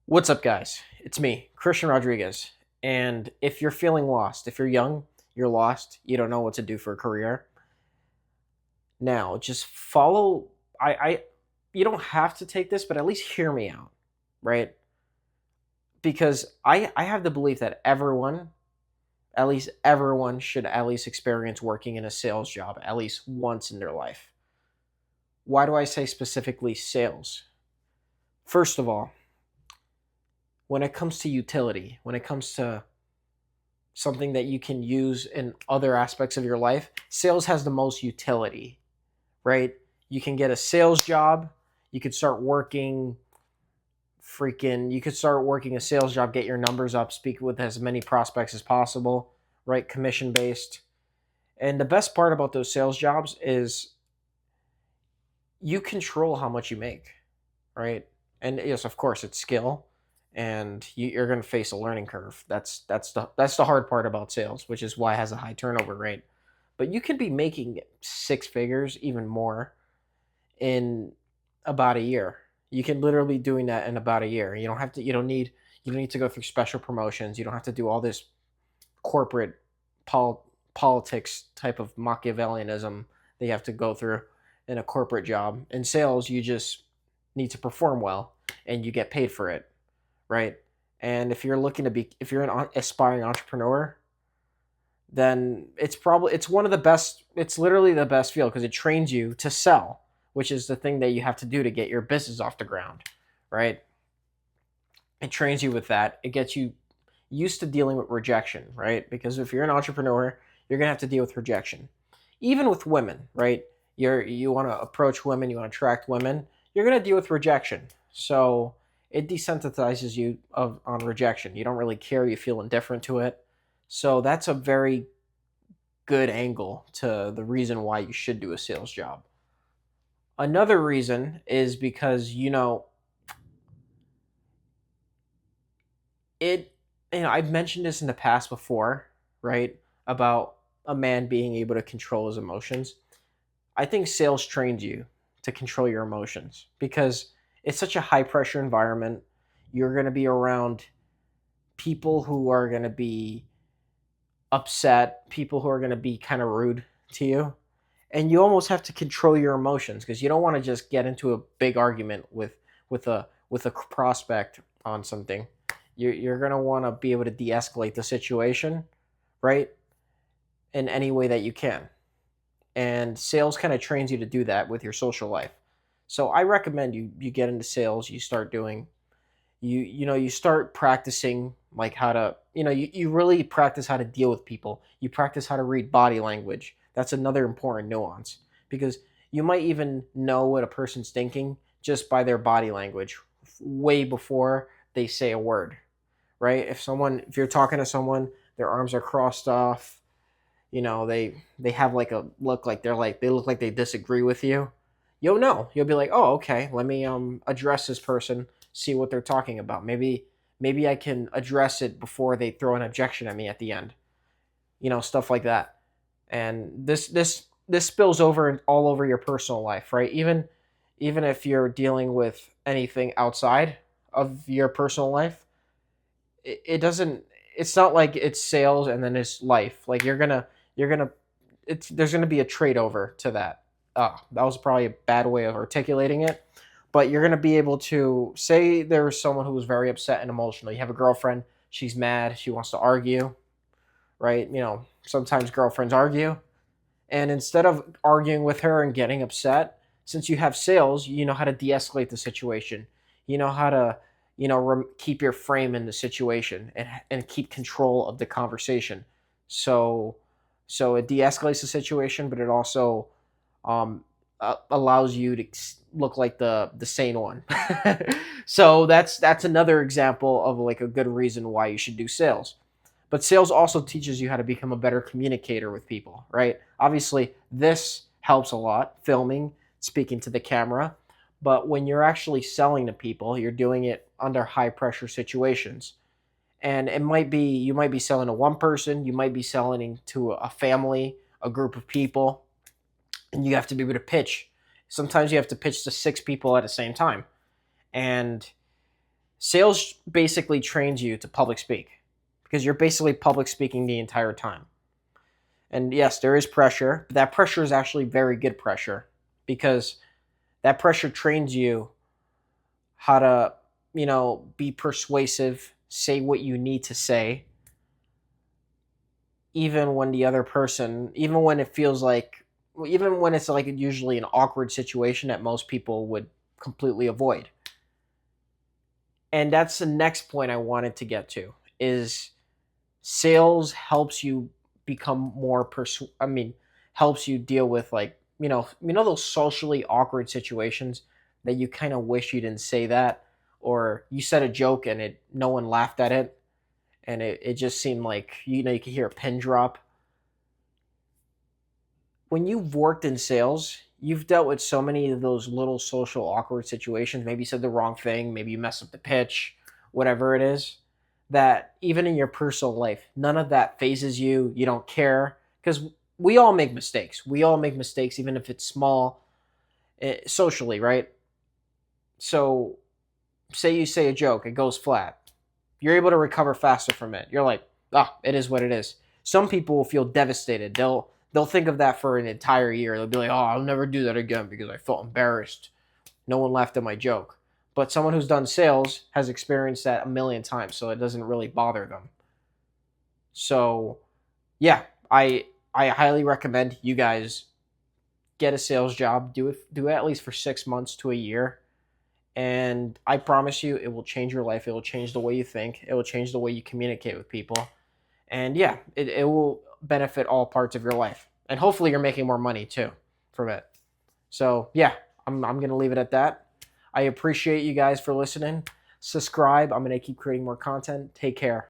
What's up, guys? It's me, Christian Rodriguez. And if you're feeling lost, if you're young, you're lost, you don't know what to do for a career, now just follow. I You don't have to take this, but at least hear me out, right? Because I have the belief that everyone should at least experience working in a sales job at least once in their life. Why do I say specifically sales? First of all, when it comes to utility, when it comes to something that you can use in other aspects of your life, sales has the most utility, right? You can get a sales job, you could start working you could start working a sales job, get your numbers up, speak with as many prospects as possible, right? Commission based. And the best part about those sales jobs is you control how much you make, right? And yes, of course, it's skill, and you're going to face a learning curve. That's the hard part about sales, which is why it has a high turnover rate. But you could be making six figures, even more, in about a year. You can literally be doing that in about a year. You don't have to. You don't need to go through special promotions. You don't have to do all this corporate politics type of Machiavellianism that you have to go through in a corporate job. In sales, you just need to perform well, and you get paid for it, right? And if you're an aspiring entrepreneur, then it's one of the best. It's literally the best field because it trains you to sell, which is the thing that you have to do to get your business off the ground, right? It trains you with that. It gets you used to dealing with rejection, right? Because if you're an entrepreneur, you're gonna have to deal with rejection, even with women, right? You want to approach women, you want to attract women, you're gonna deal with rejection. So it desensitizes you on rejection. You don't really care. You feel indifferent to it. So that's a very good angle to the reason why you should do a sales job. Another reason is because it I've mentioned this in the past before, right? About a man being able to control his emotions. I think sales trains you to control your emotions because it's such a high pressure environment. You're going to be around people who are going to be upset, people who are going to be kind of rude to you. And you almost have to control your emotions because you don't want to just get into a big argument with a prospect on something. You're going to want to be able to de-escalate the situation, right? In any way that you can. And sales kind of trains you to do that with your social life. So I recommend you get into sales, you start doing you start practicing like how to you really practice how to deal with people. You practice how to read body language. That's another important nuance because you might even know what a person's thinking just by their body language way before they say a word, right? If you're talking to someone, their arms are crossed off, they have like a look like they look like they disagree with you. You'll be like, oh, okay, let me address this person, see what they're talking about. Maybe I can address it before they throw an objection at me at the end, stuff like that. And this spills over all over your personal life, right? Even if you're dealing with anything outside of your personal life, it doesn't it's not like it's sales and then it's life. Like you're gonna there's gonna be a trade over to that. That was probably a bad way of articulating it, but you're gonna be able to say there was someone who was very upset and emotional. You have a girlfriend, she's mad, she wants to argue, right? Sometimes girlfriends argue, and instead of arguing with her and getting upset, since you have sales, you know how to de-escalate the situation. You know how to keep your frame in the situation and keep control of the conversation. So it de-escalates the situation, but it also allows you to look like the sane one. So that's another example of like a good reason why you should do sales. But sales also teaches you how to become a better communicator with people, right? Obviously, this helps a lot, filming, speaking to the camera. But when you're actually selling to people, you're doing it under high pressure situations. And you might be selling to one person, you might be selling to a family, a group of people, and you have to be able to pitch. Sometimes you have to pitch to six people at the same time. And Sales basically trains you to public speak because you're basically public speaking the entire time. And yes, there is pressure, but that pressure is actually very good pressure because that pressure trains you how to, be persuasive, say what you need to say, even when the other person, even when it feels like, even when it's like usually an awkward situation that most people would completely avoid. And that's the next point I wanted to get to is sales helps you become more helps you deal with like, those socially awkward situations that you kind of wish you didn't say that, or you said a joke and no one laughed at it, and it just seemed like, you could hear a pin drop. When you've worked in sales, you've dealt with so many of those little social awkward situations. Maybe you said the wrong thing, maybe you messed up the pitch, whatever it is, that even in your personal life, none of that phases you. You don't care because we all make mistakes. We all make mistakes, even if it's small, socially, right? So, say you say a joke, it goes flat. You're able to recover faster from it. You're like, it is what it is. Some people will feel devastated. They'll think of that for an entire year. They'll be like, I'll never do that again because I felt embarrassed. No one laughed at my joke. But someone who's done sales has experienced that a million times, so it doesn't really bother them. So, yeah, I highly recommend you guys get a sales job. Do it at least for 6 months to a year, and I promise you, it will change your life. It will change the way you think. It will change the way you communicate with people. And yeah, it will benefit all parts of your life. And hopefully you're making more money too from it. So yeah, I'm gonna leave it at that. I appreciate you guys for listening. Subscribe. I'm gonna keep creating more content. Take care.